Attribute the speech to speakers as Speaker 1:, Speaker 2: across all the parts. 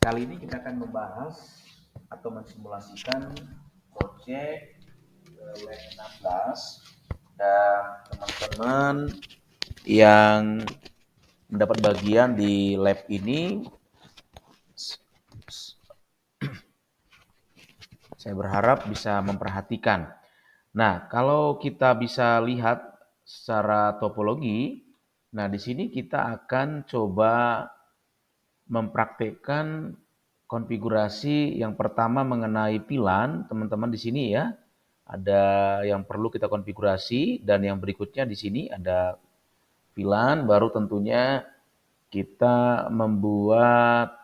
Speaker 1: Kali ini kita akan membahas atau mensimulasikan proyek Lab 16 dan teman-teman yang mendapat bagian di lab ini saya berharap bisa memperhatikan. Nah, kalau kita bisa lihat secara topologi, nah di sini kita akan coba mempraktikkan konfigurasi yang pertama mengenai pilan, teman-teman di sini ya. Ada yang perlu kita konfigurasi dan yang berikutnya di sini ada pilan, baru tentunya kita membuat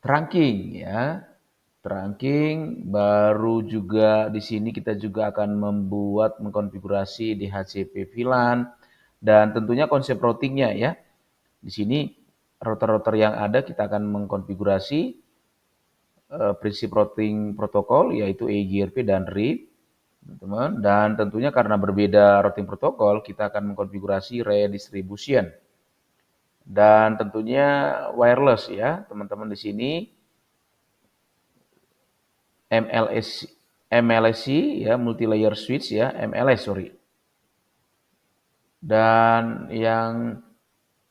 Speaker 1: trunking ya. Trunking, baru juga di sini kita juga akan membuat mengkonfigurasi DHCP VLAN dan tentunya konsep routingnya ya. Di sini router-router yang ada kita akan mengkonfigurasi prinsip routing protokol yaitu EIGRP dan RIP, teman-teman. Dan tentunya karena berbeda routing protokol, kita akan mengkonfigurasi redistribution. Dan tentunya wireless ya, teman-teman di sini MLSC ya, multi layer switch ya, MLS sorry. Dan yang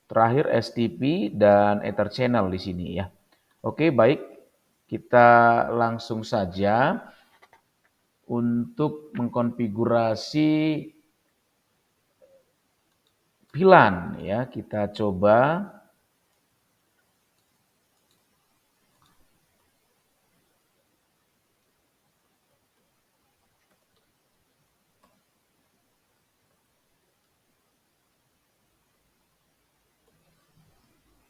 Speaker 1: terakhir STP dan Ether channel di sini ya. Oke, baik. Kita langsung saja untuk mengkonfigurasi VLAN ya. Kita coba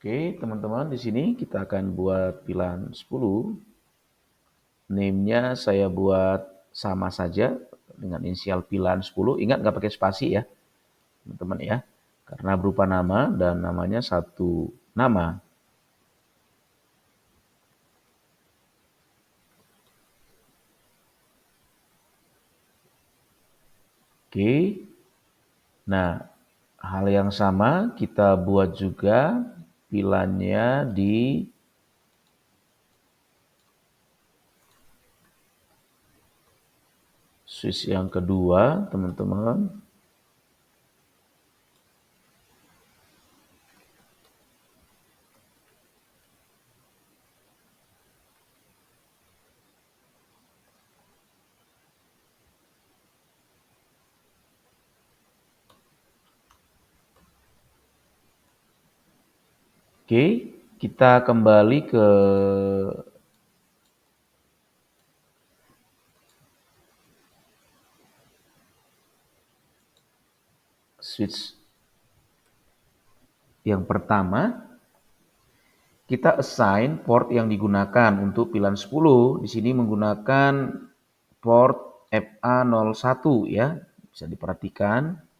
Speaker 1: Oke, teman-teman di sini kita akan buat VLAN 10. Name-nya saya buat sama saja dengan inisial VLAN 10. Ingat nggak pakai spasi ya, teman-teman ya. Karena berupa nama dan namanya satu nama. Oke. Nah, hal yang sama kita buat juga VLAN-nya di switch yang kedua, teman-teman. Oke, kita kembali ke switch yang pertama. Kita assign port yang digunakan untuk VLAN 10. Di sini menggunakan port FA01 ya. Bisa diperhatikan.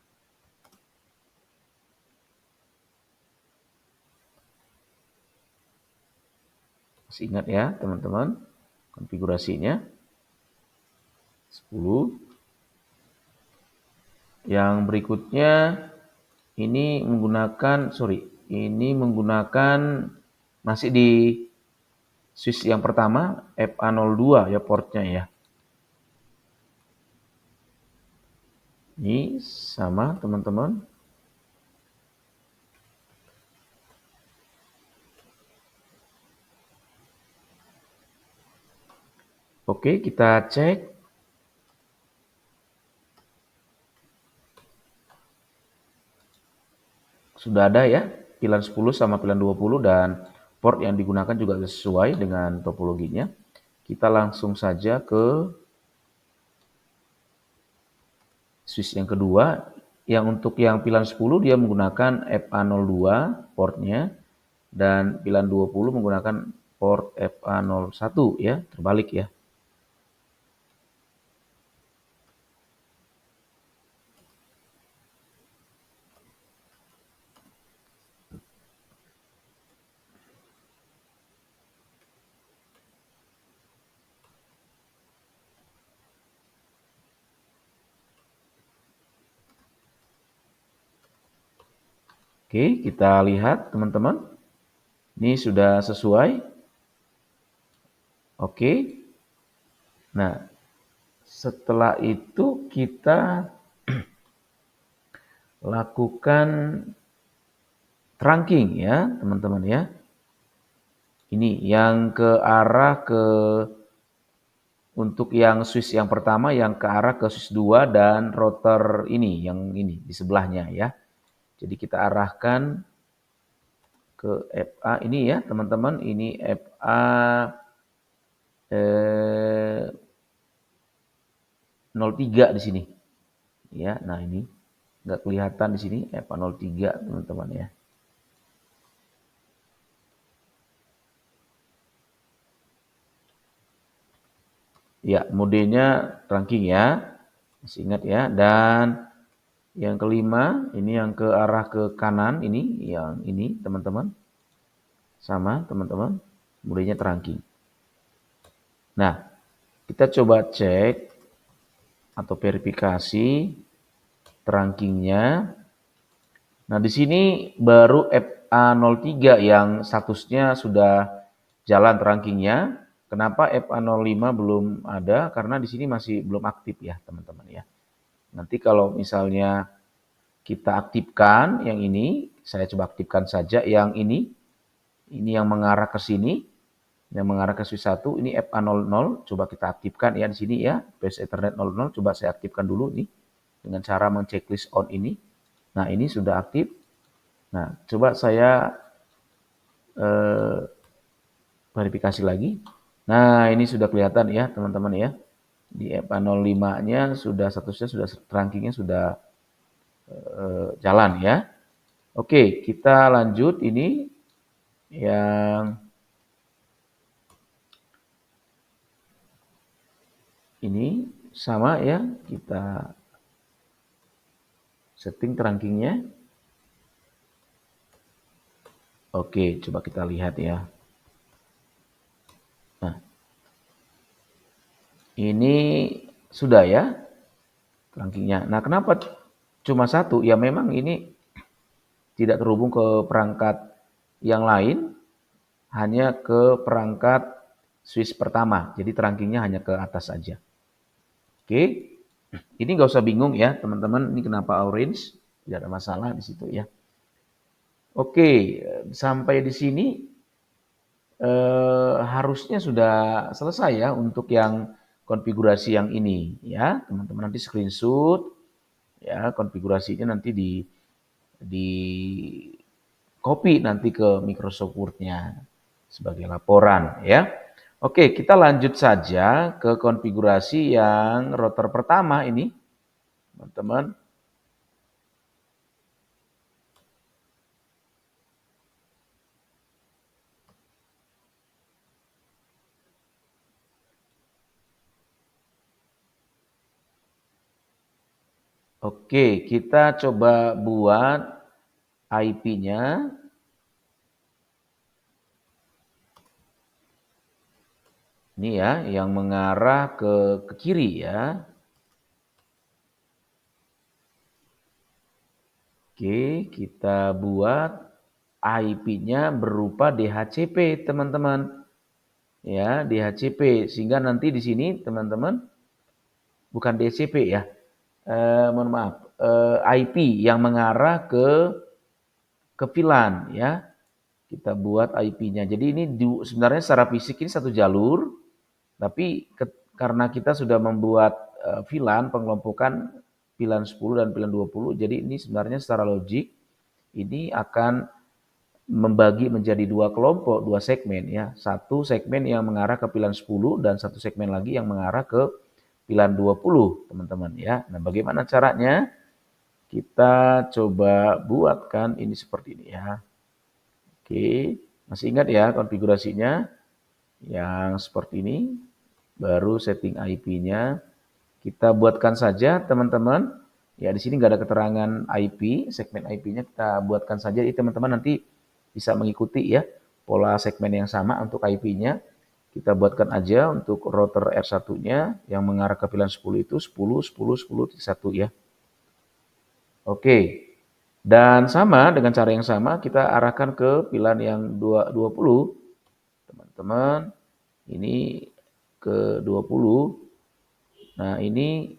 Speaker 1: Masih ingat ya, teman-teman, konfigurasinya 10. Yang berikutnya ini menggunakan masih di switch yang pertama FA02 ya portnya ya. Ini sama teman-teman. Oke, kita cek. Sudah ada ya, VLAN 10 sama VLAN 20 dan port yang digunakan juga sesuai dengan topologinya. Kita langsung saja ke switch yang kedua. Yang untuk yang VLAN 10 dia menggunakan FA02 portnya dan VLAN 20 menggunakan port FA01 ya, terbalik ya. Oke, kita lihat teman-teman. Ini sudah sesuai? Oke. Nah, setelah itu kita lakukan trunking ya, teman-teman ya. Ini yang ke arah untuk yang switch yang pertama yang ke arah ke switch 2 dan router ini yang ini di sebelahnya ya. Jadi kita arahkan ke FA ini ya, teman-teman. Ini FA 03 di sini. Ya, nah ini nggak kelihatan di sini FA 03 teman-teman ya. Ya, modenya trunking ya. Masih ingat ya. Dan yang kelima, ini yang ke arah ke kanan ini, yang ini teman-teman. Sama teman-teman, modenya trunking. Nah, kita coba cek atau verifikasi trunkingnya. Nah, di sini baru FA03 yang statusnya sudah jalan trunkingnya. Kenapa FA05 belum ada? Karena di sini masih belum aktif ya, teman-teman ya. Nanti kalau misalnya kita aktifkan yang ini, saya coba aktifkan saja yang ini yang mengarah ke sini, yang mengarah ke switch 1, ini FA00, coba kita aktifkan ya di sini ya, base Ethernet 00, coba saya aktifkan dulu nih, dengan cara men-checklist on ini. Nah, ini sudah aktif. Nah, coba saya verifikasi lagi. Nah, ini sudah kelihatan ya, teman-teman ya. Di FA05-nya sudah statusnya sudah rankingnya sudah jalan ya. Oke, kita lanjut ini yang ini sama ya, kita setting rankingnya. Oke, coba kita lihat ya. Nah, ini sudah ya rankingnya. Nah, kenapa cuma satu? Ya memang ini tidak terhubung ke perangkat yang lain, hanya ke perangkat switch pertama. Jadi rankingnya hanya ke atas saja. Oke, ini nggak usah bingung ya teman-teman. Ini kenapa orange? Tidak ada masalah di situ ya. Oke, sampai di sini harusnya sudah selesai ya untuk yang konfigurasi yang ini ya. Teman-teman nanti screenshot ya konfigurasinya nanti di copy nanti ke Microsoft Word-nya sebagai laporan ya. Oke, kita lanjut saja ke konfigurasi yang router pertama ini, teman-teman. Oke, kita coba buat IP-nya. Ini ya, yang mengarah ke kiri ya. Oke, kita buat IP-nya berupa DHCP, teman-teman. Ya, DHCP. Sehingga nanti di sini, teman-teman, bukan DHCP ya. Mohon maaf. IP yang mengarah ke VLAN ya. Kita buat IP-nya. Jadi ini sebenarnya secara fisik ini satu jalur, tapi karena kita sudah membuat VLAN pengelompokan VLAN 10 dan VLAN 20, jadi ini sebenarnya secara logik ini akan membagi menjadi dua kelompok, dua segmen ya. Satu segmen yang mengarah ke VLAN 10 dan satu segmen lagi yang mengarah ke VLAN 20, teman-teman ya. Nah, bagaimana caranya? Kita coba buatkan ini seperti ini ya. Oke, masih ingat ya konfigurasinya yang seperti ini. Baru setting IP-nya. Kita buatkan saja teman-teman. Ya di sini nggak ada keterangan IP, segmen IP-nya kita buatkan saja. Jadi teman-teman nanti bisa mengikuti ya pola segmen yang sama untuk IP-nya. Kita buatkan aja untuk router R1-nya yang mengarah ke VLAN 10 itu 10, 10, 10, 1 ya. Oke. Dan sama dengan cara yang sama kita arahkan ke VLAN yang 20, teman-teman. Ini ke 20. Nah, ini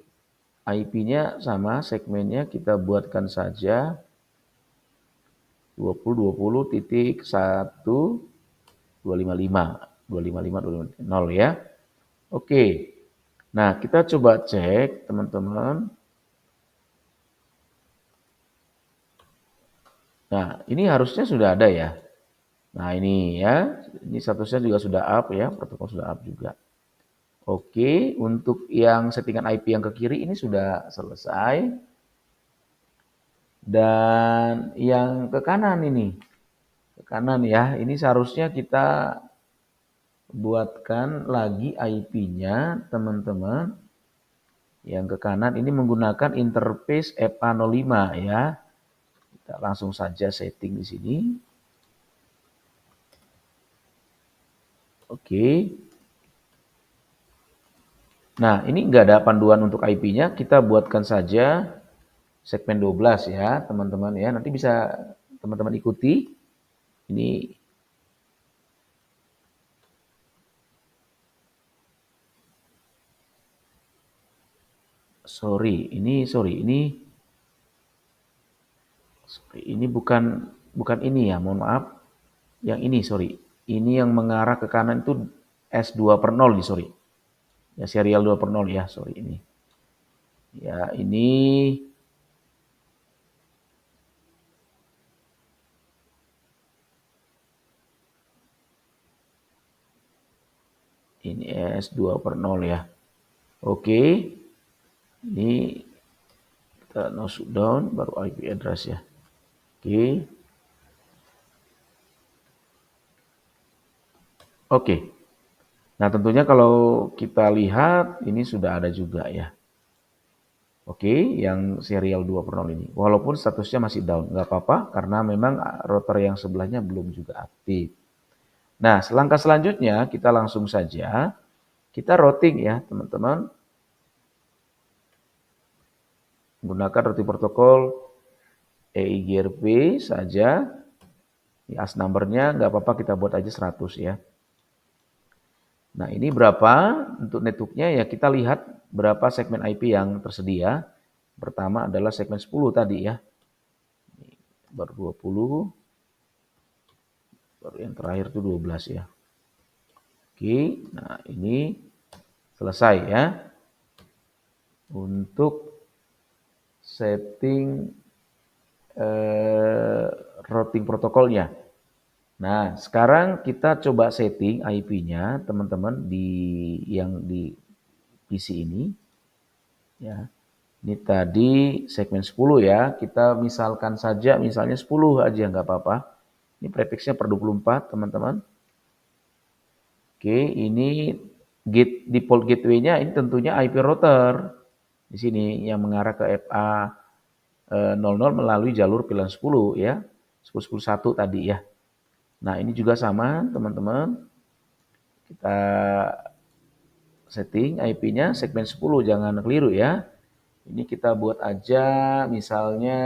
Speaker 1: IP-nya sama, segmennya kita buatkan saja 20.20.1.255.255.250 ya. Oke. Nah, kita coba cek, teman-teman. Nah, ini harusnya sudah ada ya. Nah, ini ya. Ini statusnya juga sudah up ya, protokol sudah up juga. Oke, untuk yang settingan IP yang ke kiri ini sudah selesai. Dan yang ke kanan ini, ke kanan ya, ini seharusnya kita buatkan lagi IP-nya, teman-teman. Yang ke kanan ini menggunakan interface FA05 ya. Kita langsung saja setting di sini. Oke. Nah, ini nggak ada panduan untuk IP-nya, kita buatkan saja segmen 12 ya, teman-teman ya. Nanti bisa teman-teman ikuti. Ini ini bukan ini ya, mohon maaf. Yang ini, sorry. Ini yang mengarah ke kanan itu S2/0 nih, sorry. Ya, serial 2/0 ya, sorry ini. Ya, ini S2/0 ya. Oke. Ini kita no shutdown baru IP address ya. Oke. Oke. Nah, tentunya kalau kita lihat ini sudah ada juga ya. Oke, yang serial 2/0 ini. Walaupun statusnya masih down, nggak apa-apa karena memang router yang sebelahnya belum juga aktif. Nah, langkah selanjutnya kita langsung saja kita routing ya, teman-teman. Menggunakan routing protokol EIGRP saja. Di AS number-nya nggak apa-apa kita buat aja 100 ya. Nah, ini berapa untuk network-nya ya kita lihat berapa segmen IP yang tersedia. Pertama adalah segmen 10 tadi ya. Baru 20. Baru yang terakhir itu 12 ya. Oke, nah ini selesai ya. Untuk setting routing protokolnya. Nah, sekarang kita coba setting IP-nya teman-teman yang di PC ini. Ya. Ini tadi segmen 10 ya. Kita misalkan saja misalnya 10 aja nggak apa-apa. Ini prefixnya per 24 teman-teman. Oke, ini default gateway-nya ini tentunya IP router. Di sini yang mengarah ke FA 00 melalui jalur VLAN 10 ya. 10.10.1 tadi ya. Nah, ini juga sama, teman-teman. Kita setting IP-nya segmen 10, jangan keliru ya. Ini kita buat aja misalnya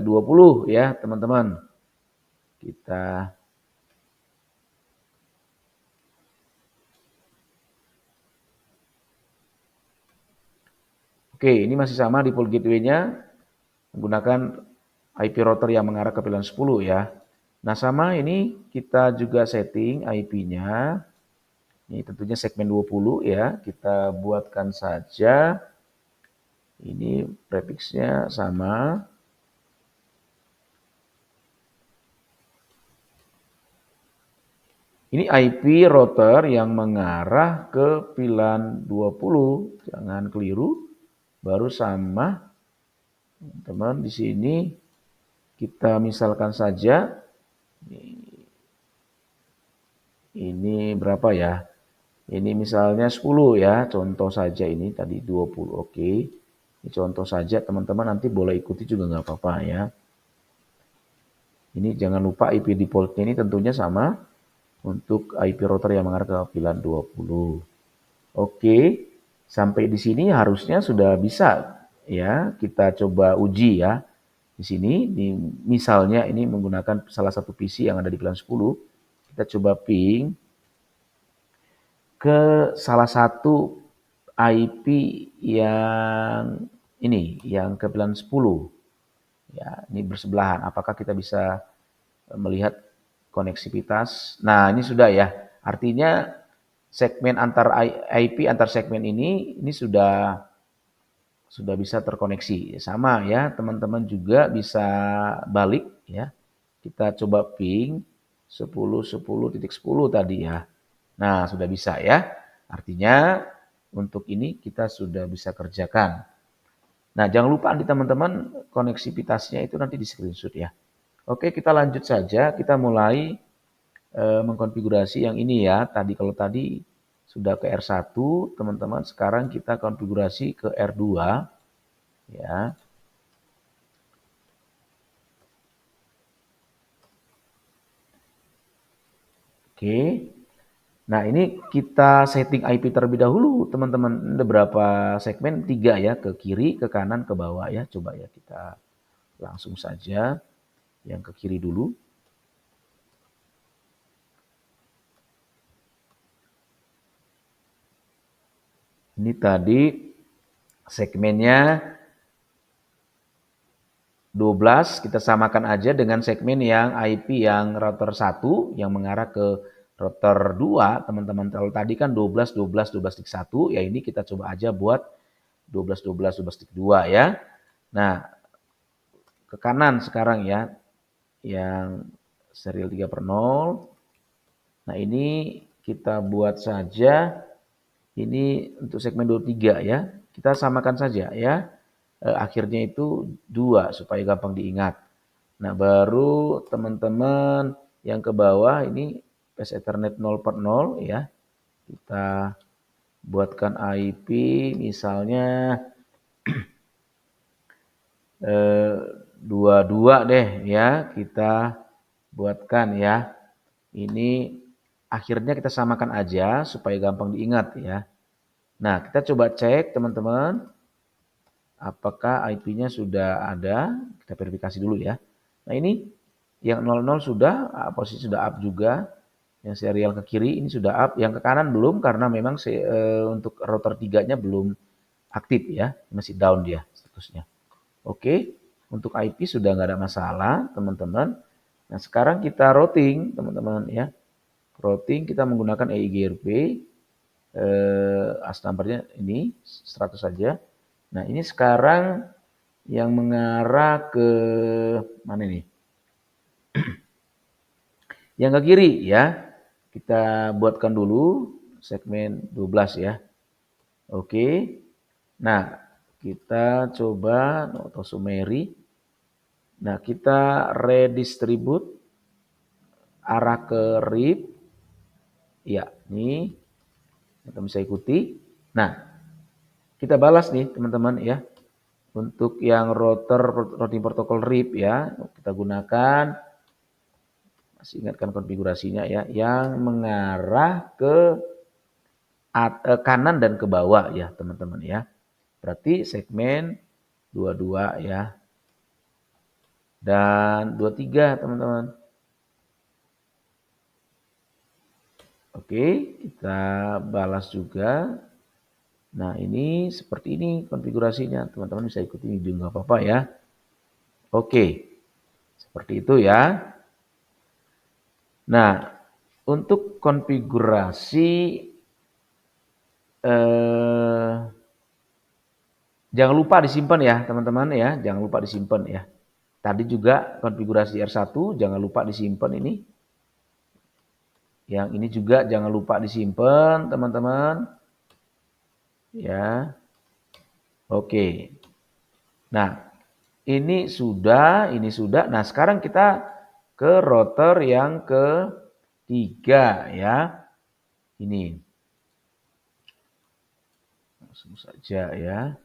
Speaker 1: 20 ya, teman-teman. Kita Oke, ini masih sama default gateway-nya menggunakan IP router yang mengarah ke VLAN 10 ya. Nah, sama ini kita juga setting IP-nya. Ini tentunya segmen 20 ya. Kita buatkan saja. Ini prefixnya sama. Ini IP router yang mengarah ke VLAN 20. Jangan keliru. Baru sama. Teman-teman di sini kita misalkan saja ini berapa ya? Ini misalnya 10 ya, contoh saja ini tadi 20. Oke. Ini contoh saja teman-teman nanti boleh ikuti juga nggak apa-apa ya. Ini jangan lupa IP defaultnya ini tentunya sama untuk IP router yang mengarah ke VLAN 20. Oke. Sampai di sini harusnya sudah bisa ya. Kita coba uji ya. Di sini, misalnya ini menggunakan salah satu PC yang ada di VLAN 10, kita coba ping ke salah satu IP yang ini, yang ke VLAN 10. Ya, ini bersebelahan. Apakah kita bisa melihat koneksivitas? Nah, ini sudah ya. Artinya segmen antar IP antar segmen ini sudah bisa terkoneksi. Sama ya, teman-teman juga bisa balik ya. Kita coba ping 10.10.10 tadi ya. Nah, sudah bisa ya. Artinya untuk ini kita sudah bisa kerjakan. Nah, jangan lupa nanti teman-teman koneksivitasnya itu nanti di screenshot ya. Oke, kita lanjut saja. Kita mulai mengkonfigurasi yang ini ya. Kalau tadi sudah ke R1, teman-teman, sekarang kita konfigurasi ke R2 ya. Oke. Nah, ini kita setting IP terlebih dahulu, teman-teman. Ada berapa segmen? 3 ya, ke kiri, ke kanan, ke bawah ya. Coba ya kita langsung saja yang ke kiri dulu. Ini tadi segmennya 12, kita samakan aja dengan segmen yang IP yang router 1 yang mengarah ke router 2, teman-teman. Kalau tadi kan 12, 12, 12.1, ya ini kita coba aja buat 12, 12, 12.2 ya. Nah, ke kanan sekarang ya, yang serial 3/0. Nah, ini kita buat saja, ini untuk segmen 23 ya. Kita samakan saja ya. Akhirnya itu 2 supaya gampang diingat. Nah, baru teman-teman yang ke bawah ini PS Ethernet 0/0 ya. Kita buatkan IP misalnya 22 deh ya, kita buatkan ya. Ini akhirnya kita samakan aja supaya gampang diingat ya. Nah, kita coba cek teman-teman, apakah IP-nya sudah ada. Kita verifikasi dulu ya. Nah, ini yang 00 sudah, posisi sudah up juga. Yang serial ke kiri ini sudah up, yang ke kanan belum karena memang untuk router 3-nya belum aktif ya, masih down dia statusnya. Oke, untuk IP sudah nggak ada masalah, teman-teman. Nah, sekarang kita routing, teman-teman ya. Routing kita menggunakan EIGRP, AS number-nya ini 100 saja. Nah, ini sekarang yang mengarah ke mana ini? Yang ke kiri ya. Kita buatkan dulu segmen 12 ya. Oke. Nah, kita coba Noto Sumeri. Nah, kita redistribute arah ke RIP. Ya, ini kita bisa ikuti. Nah, kita balas nih teman-teman ya. Untuk yang routing protokol RIP ya, kita gunakan, masih ingatkan konfigurasinya ya, yang mengarah ke kanan dan ke bawah ya teman-teman ya. Berarti segmen 22 ya. Dan 23 teman-teman. Oke, kita balas juga. Nah, ini seperti ini konfigurasinya. Teman-teman bisa ikuti ini juga nggak apa-apa ya. Oke, seperti itu ya. Nah, untuk konfigurasi jangan lupa disimpan ya teman-teman ya. Jangan lupa disimpan ya. Tadi juga konfigurasi R1 jangan lupa disimpan ini. Yang ini juga jangan lupa disimpan teman-teman. Ya. Oke. Nah, ini sudah. Nah, sekarang kita ke router yang ketiga ya. Ini. Langsung saja ya.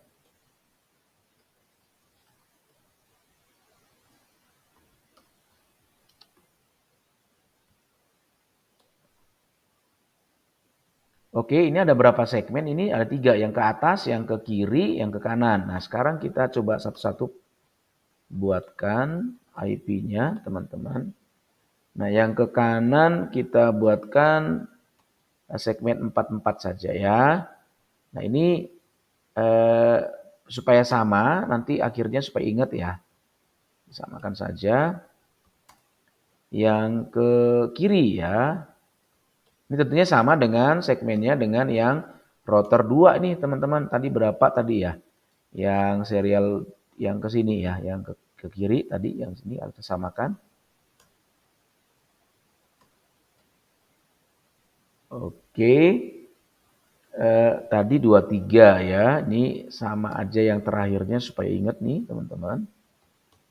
Speaker 1: Oke, ini ada berapa segmen? Ini ada 3, yang ke atas, yang ke kiri, yang ke kanan. Nah, sekarang kita coba satu-satu buatkan IP-nya teman-teman. Nah yang ke kanan kita buatkan segmen 44 saja ya. Nah ini supaya sama, nanti akhirnya supaya ingat ya. Samakan saja. Yang ke kiri ya. Ini tentunya sama dengan segmennya dengan yang router 2 nih teman-teman. Tadi berapa tadi ya? Yang serial yang ke sini ya, yang ke kiri tadi, yang sini kita samakan. Oke. Tadi 23 ya. Ini sama aja yang terakhirnya supaya ingat nih teman-teman.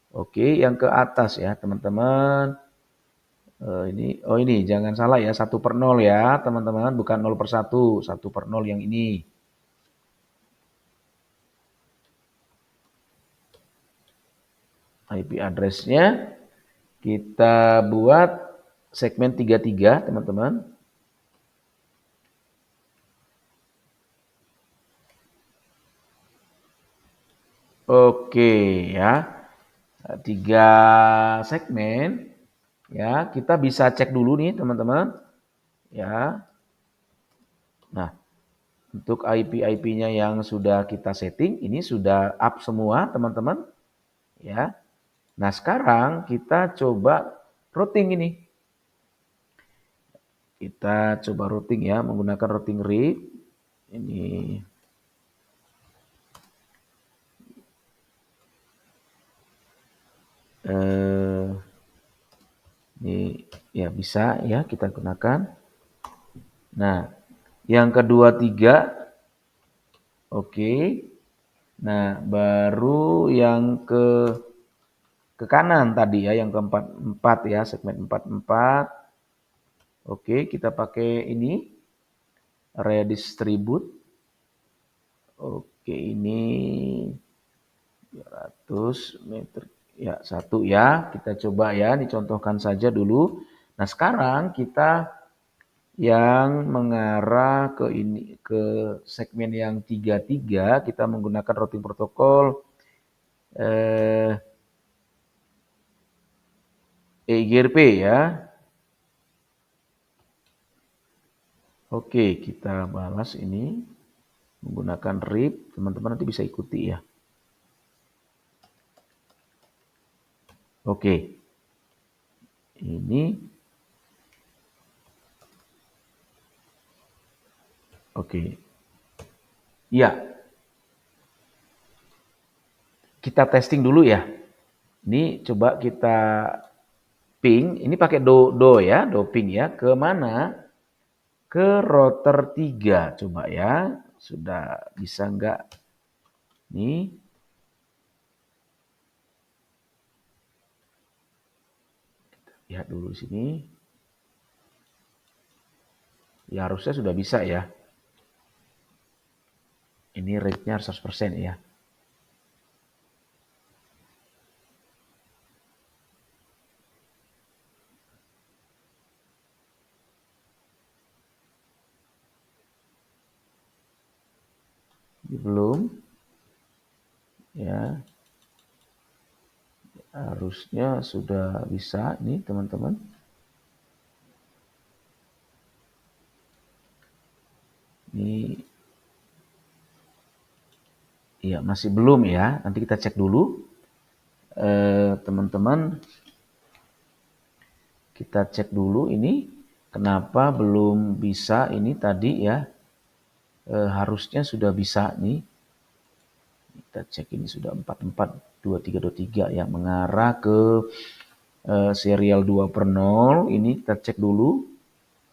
Speaker 1: Oke, yang ke atas ya teman-teman. Ini jangan salah ya, 1/0 ya teman-teman, bukan 0/1, 1/0 yang ini. IP address-nya kita buat segmen 33 teman-teman. Oke ya, 3 segmen ya, kita bisa cek dulu nih teman-teman ya. Nah, untuk IP-IP-nya yang sudah kita setting ini sudah up semua teman-teman ya. Nah, sekarang kita coba routing ini. Kita coba routing ya, menggunakan routing RIP. Ini ini ya bisa ya kita gunakan. Nah, yang kedua 3, oke. Nah, baru yang ke kanan tadi ya, yang keempat 4 ya, segmen 44. Oke, kita pakai ini redistribute. Oke, ini 200 meter ya, 1 ya. Kita coba ya, dicontohkan saja dulu. Nah, sekarang kita yang mengarah ke ini, ke segmen yang 33, kita menggunakan routing protokol EIGRP ya. Oke, kita balas ini menggunakan RIP. Teman-teman nanti bisa ikuti ya. Oke. Ini oke. Ya. Kita testing dulu ya. Ini coba kita ping, ini pakai do ya, do ping ya. Ke mana? Ke router 3 coba ya. Sudah bisa enggak? Nih. Kita lihat dulu sini. Ya harusnya sudah bisa ya. Ini rate-nya 100% ya. Belum. Ya. Harusnya sudah bisa nih teman-teman. Ini ya masih belum ya. Nanti kita cek dulu. Teman-teman, kita cek dulu ini kenapa belum bisa ini tadi ya. Harusnya sudah bisa nih. Kita cek ini sudah 442323 yang mengarah ke serial 2/0. Ini kita cek dulu.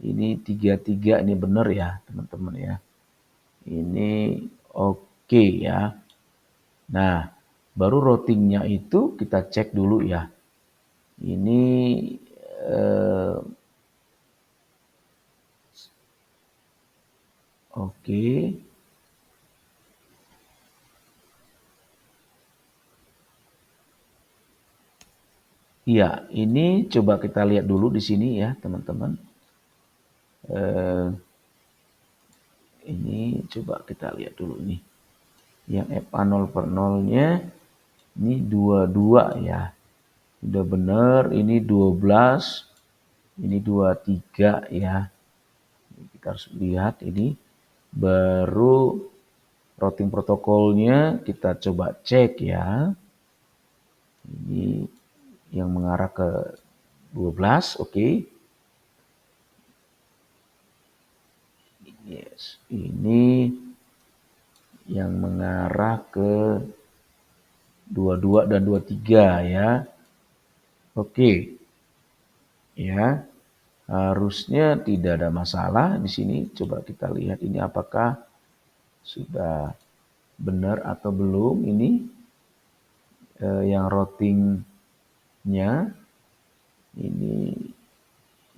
Speaker 1: Ini 33 ini benar ya teman-teman ya. Ini oke ya. Nah, baru routingnya itu kita cek dulu ya. Ini oke. Iya, ini coba kita lihat dulu di sini ya, teman-teman. Ini coba kita lihat dulu nih. Yang FA 0/0-nya Ini 22 ya. Udah bener, ini 12, ini 23 ya. Kita harus lihat ini baru routing protokolnya kita coba cek ya. Ini yang mengarah ke 12, oke. Yes, ini yang mengarah ke 22 dan 23 ya. Oke. Ya. Harusnya tidak ada masalah di sini. Coba kita lihat ini apakah sudah benar atau belum ini yang routingnya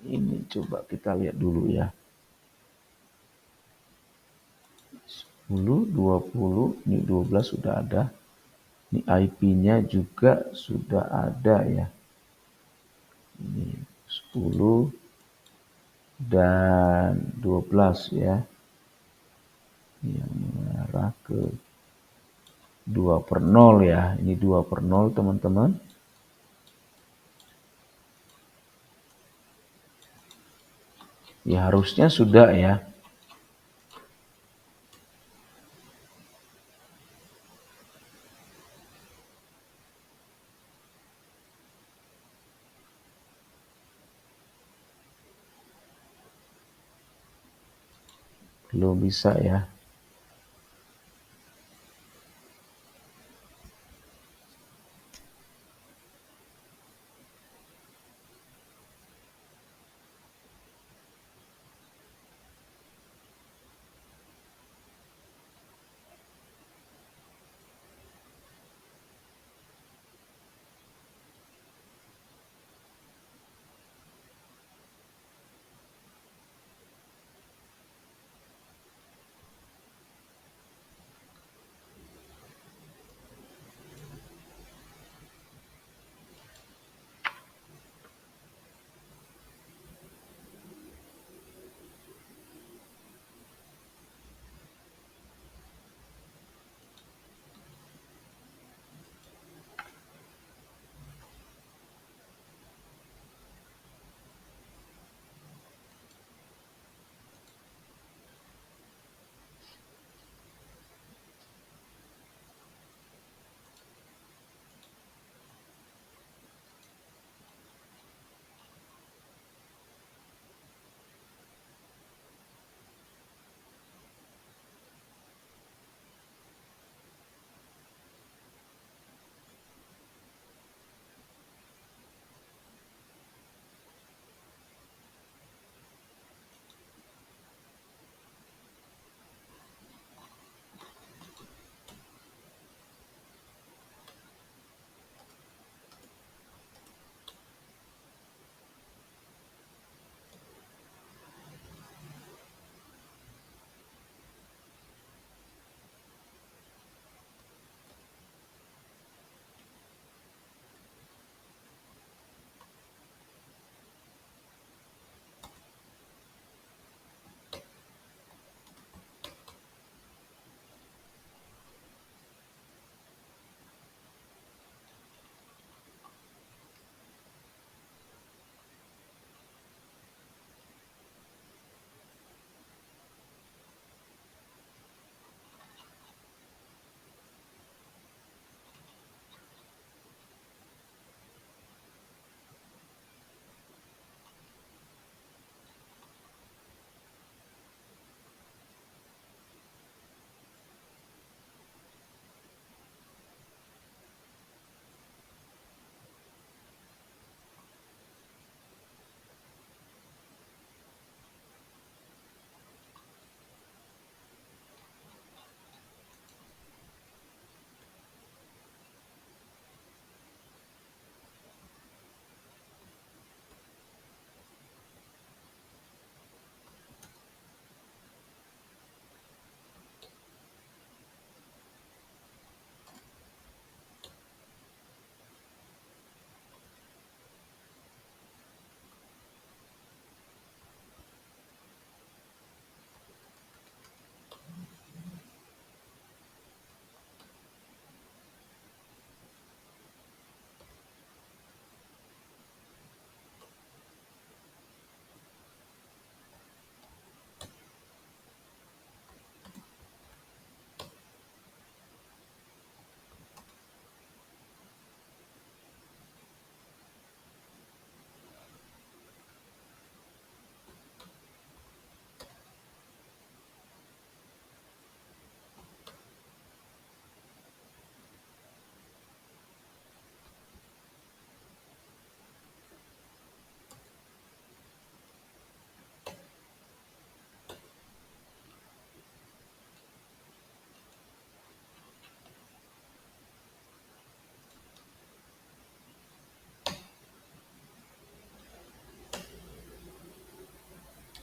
Speaker 1: ini coba kita lihat dulu ya. 10, 20, ini 12 sudah ada. Ini IP-nya juga sudah ada ya. Ini 10 dan 12 ya. Yang mengarah ke 2/0 ya. Ini 2/0 teman-teman. Ya harusnya sudah ya. Belum bisa ya.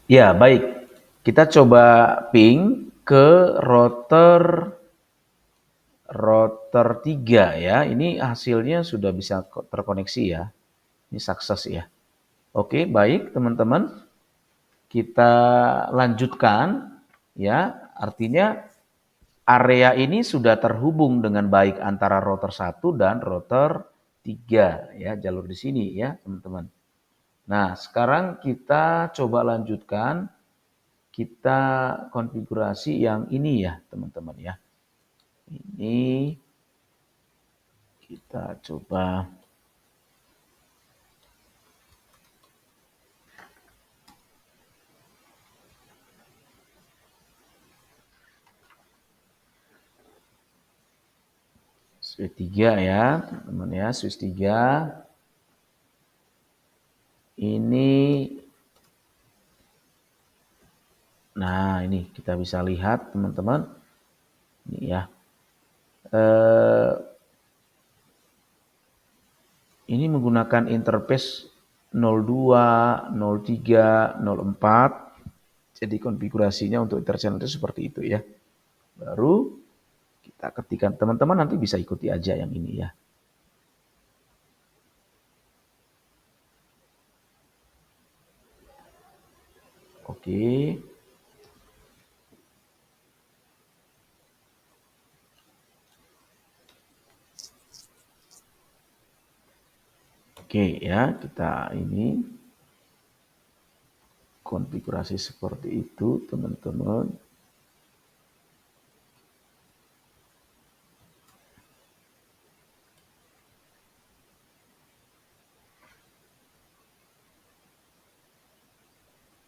Speaker 1: Ya, baik. Kita coba ping ke router 3 ya. Ini hasilnya sudah bisa terkoneksi ya. Ini sukses ya. Oke, baik teman-teman. Kita lanjutkan ya. Artinya area ini sudah terhubung dengan baik antara router 1 dan router 3 ya, jalur di sini ya, teman-teman. Nah, sekarang kita coba lanjutkan, kita konfigurasi yang ini ya, teman-teman ya. Ini kita coba switch 3 ya, teman-teman ya, switch 3. Ini, nah ini kita bisa lihat teman-teman, ini ya. Ini menggunakan interface 02, 03, 04. Jadi konfigurasinya untuk interchannel itu seperti itu ya. Baru kita ketikkan, teman-teman nanti bisa ikuti aja yang ini ya. Oke. Oke ya, kita ini konfigurasi seperti itu teman-teman.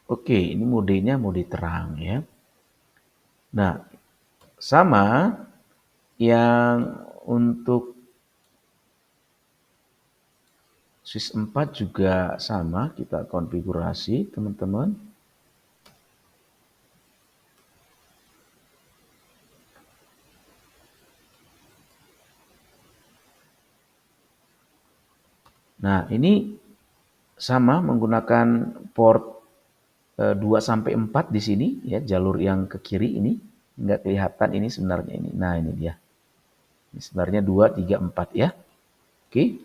Speaker 1: Oke, ini modenya mode terang ya. Nah, sama yang untuk switch 4 juga sama, kita konfigurasi teman-teman. Nah, ini sama menggunakan port 2 sampai 4 di sini ya, jalur yang ke kiri ini nggak kelihatan ini sebenarnya ini. Nah, ini dia. Ini sebenarnya 2, 3, 4 ya. Oke.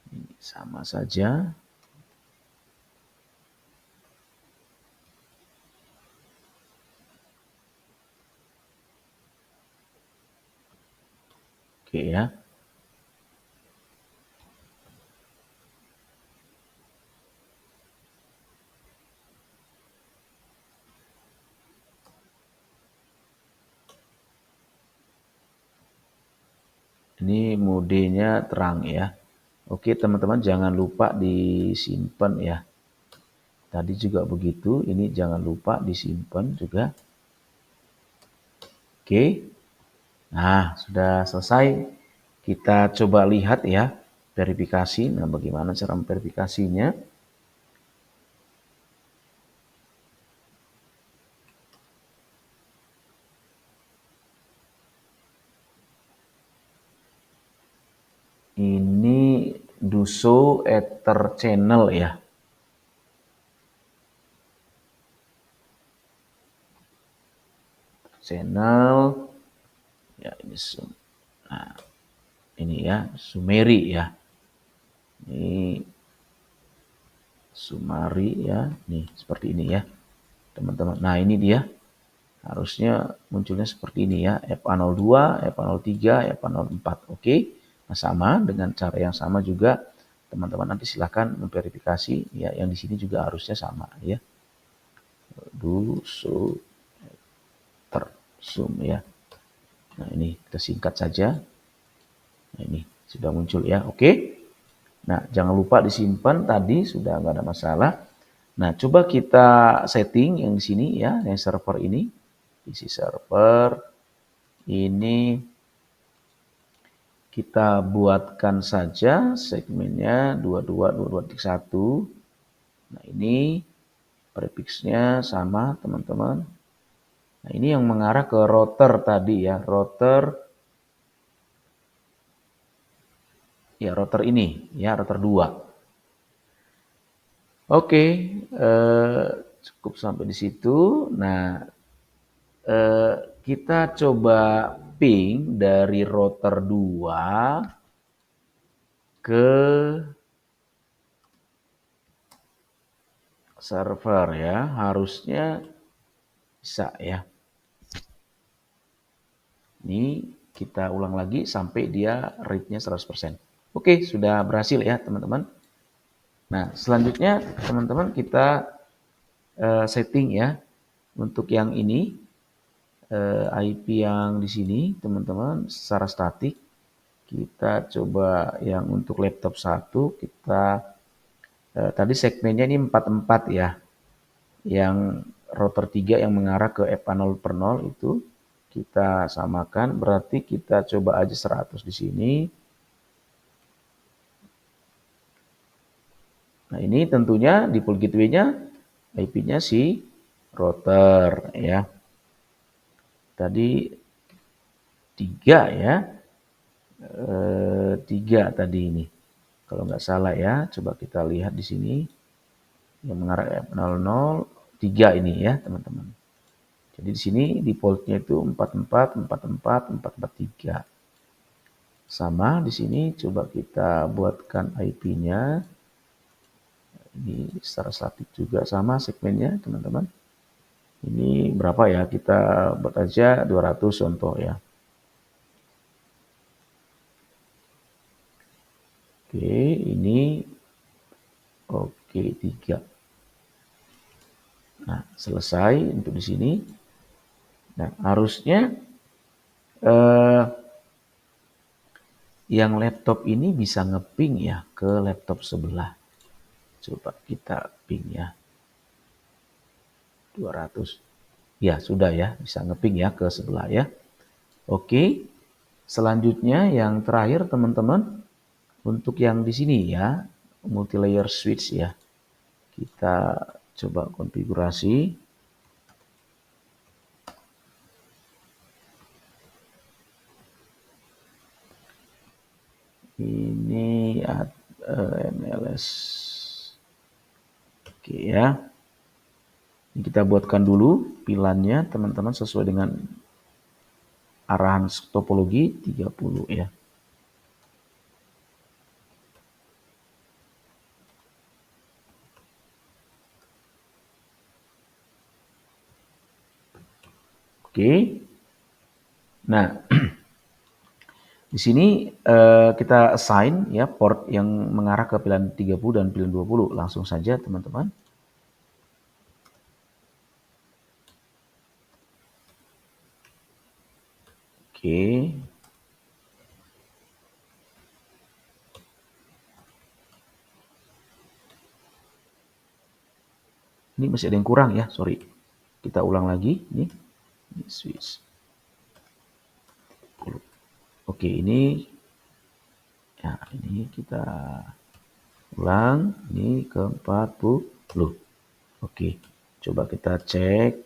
Speaker 1: Ini sama saja. Oke ya. Ini modenya terang ya. Oke teman-teman, jangan lupa disimpan ya. Tadi juga begitu, ini jangan lupa disimpan juga. Oke. Nah, sudah selesai. Kita coba lihat ya, verifikasi. Nah, bagaimana cara memverifikasinya? Ini Duso Ether Channel ya. Channel ya, ini nah, ini ya, Sumeri ya. Ini Sumari ya. Nih, seperti ini ya, teman-teman. Nah, ini dia. Harusnya munculnya seperti ini ya, FA02, FA03, FA04. Oke. Nah, sama dengan cara yang sama juga teman-teman nanti silahkan memverifikasi ya, yang di sini juga harusnya sama ya. Duso tersum ya. Nah, ini kita singkat saja. Nah, ini sudah muncul ya. Oke. Nah, jangan lupa disimpan, tadi sudah nggak ada masalah. Nah, coba kita setting yang di sini ya, yang server ini. Isi server ini kita buatkan saja segmennya 222231. Nah, ini prefixnya sama teman-teman. Nah, ini yang mengarah ke router tadi ya, router ya, router ini ya, router 2. Oke, cukup sampai di situ. Nah, eh, kita coba ping dari router 2 ke server ya. Harusnya bisa ya. Ini kita ulang lagi sampai dia rate-nya 100%. Oke, sudah berhasil ya teman-teman. Nah, selanjutnya teman-teman kita setting ya. Untuk yang ini IP yang di sini teman-teman secara statik kita coba yang untuk laptop 1 kita tadi segmennya ini 44 ya. Yang router 3 yang mengarah ke EPA 0 per 0 itu kita samakan, berarti kita coba aja 100 di sini. Nah, ini tentunya default gateway-nya IP-nya si router ya. Tadi 3 ya. 3 tadi ini. Kalau nggak salah ya, coba kita lihat di sini yang mengarah F00 3 ini ya, teman-teman. Jadi di sini default-nya itu 44 44 443. Sama di sini coba kita buatkan IP-nya. Ini secara statik juga sama segmennya, teman-teman. Ini berapa ya? Kita buat aja 200 contoh ya. Oke, ini oke 3. Nah, selesai untuk di sini. Nah, harusnya eh, yang laptop ini bisa ngeping ya ke laptop sebelah. Coba kita ping ya. 200. Ya, sudah ya, bisa ngeping ya ke sebelah ya. Oke. Selanjutnya yang terakhir teman-teman, untuk yang di sini ya, multi layer switch ya. Kita coba konfigurasi. Ini MLS. Oke ya. Ini kita buatkan dulu pilannya teman-teman sesuai dengan arahan topologi 30 ya. Oke. Nah, di sini kita assign ya port yang mengarah ke pilihan 30 dan pilihan 20. Langsung saja teman-teman. Oke. Ini masih ada yang kurang ya, sorry. Kita ulang lagi. Ini switch. Oke, ini ya ini kita ulang. Ini ke 40. Oke, coba kita cek.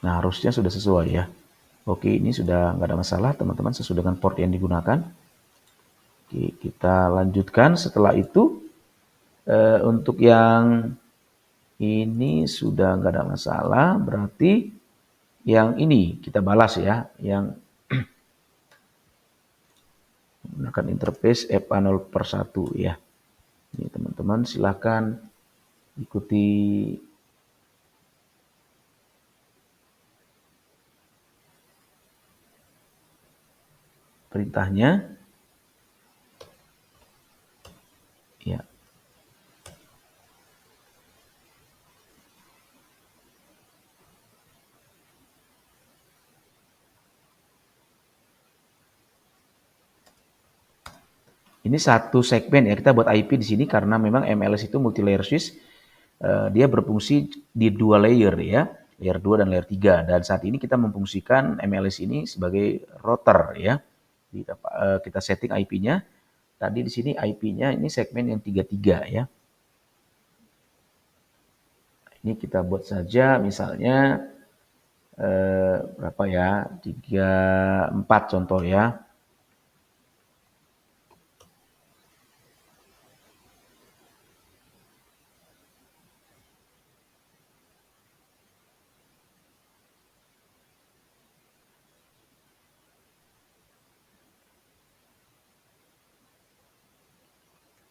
Speaker 1: Nah, harusnya sudah sesuai ya. Oke, ini sudah nggak ada masalah teman-teman sesuai dengan port yang digunakan. Oke, kita lanjutkan. Setelah itu untuk yang ini sudah nggak ada masalah. Berarti yang ini kita balas ya. Yang menggunakan interface EPA 0 per 1 ya. Ini teman-teman silahkan ikuti perintahnya. Ya. Ini satu segmen ya, kita buat IP di sini karena memang MLS itu multi layer switch, dia berfungsi di 2 layer ya, layer 2 dan layer 3. Dan saat ini kita memfungsikan MLS ini sebagai router ya. Kita setting IP-nya. Tadi di sini IP-nya ini segmen yang 33 ya. Ini kita buat saja misalnya berapa ya? 34 contoh ya.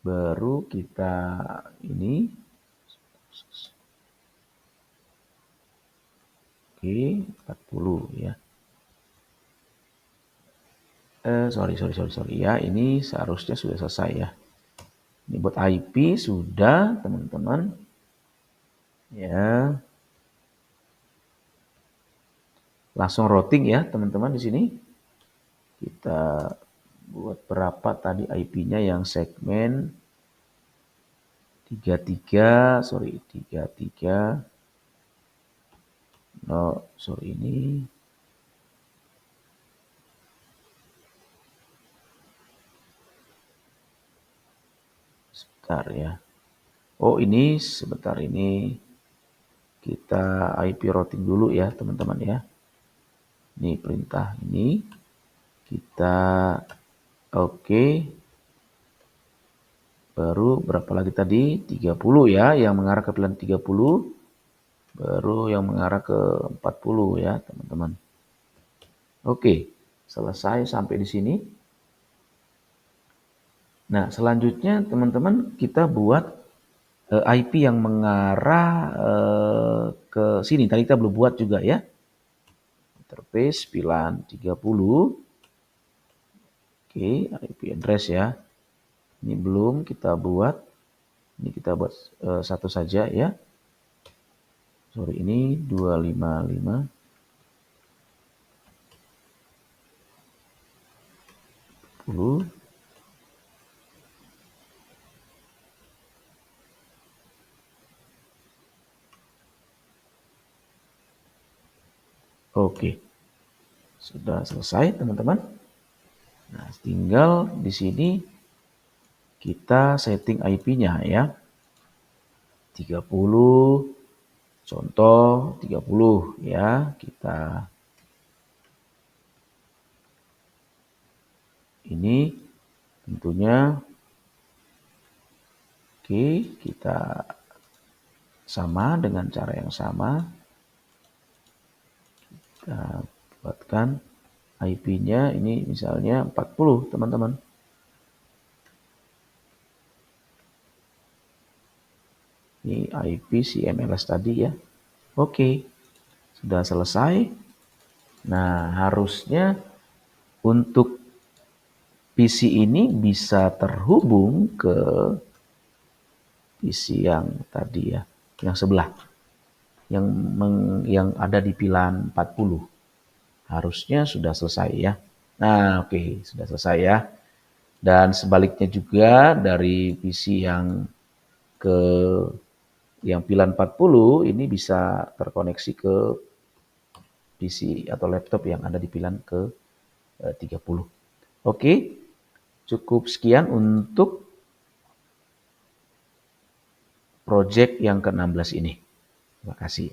Speaker 1: Baru kita ini. Oke, 40 ya. Sorry ya, ini seharusnya sudah selesai ya. Ini buat IP sudah, teman-teman. Ya. Langsung routing ya, teman-teman di sini. Kita buat berapa tadi IP-nya yang segmen 33, sorry 33. No, sorry ini. Sebentar ya. Oh, ini sebentar ini kita IP routing dulu ya, teman-teman ya. Ini perintah ini kita oke. Baru berapa lagi tadi? 30 ya, yang mengarah ke pilihan 30. Baru yang mengarah ke 40 ya, teman-teman. Oke, selesai sampai di sini. Nah, selanjutnya teman-teman kita buat IP yang mengarah ke sini. Tadi kita belum buat juga ya. Interface pilihan 30. Oke, IP address ya. Ini belum kita buat. Ini kita buat satu saja ya. Sorry, ini 255. Oke, sudah selesai teman-teman. Nah, tinggal di sini kita setting IP-nya ya. 30, contoh 30 ya. Kita ini tentunya oke, kita sama dengan cara yang sama. Kita buatkan IP-nya ini misalnya 40 teman-teman. Ini IP CMLS tadi ya. Oke, sudah selesai. Nah, harusnya untuk PC ini bisa terhubung ke PC yang tadi ya, yang sebelah. Yang ada di pilihan 40. Harusnya sudah selesai ya. Nah, oke, sudah selesai ya. Dan sebaliknya juga dari PC yang pilihan 40 ini bisa terkoneksi ke PC atau laptop yang ada di pilihan ke 30. Oke, cukup sekian untuk project yang ke-16 ini. Terima kasih.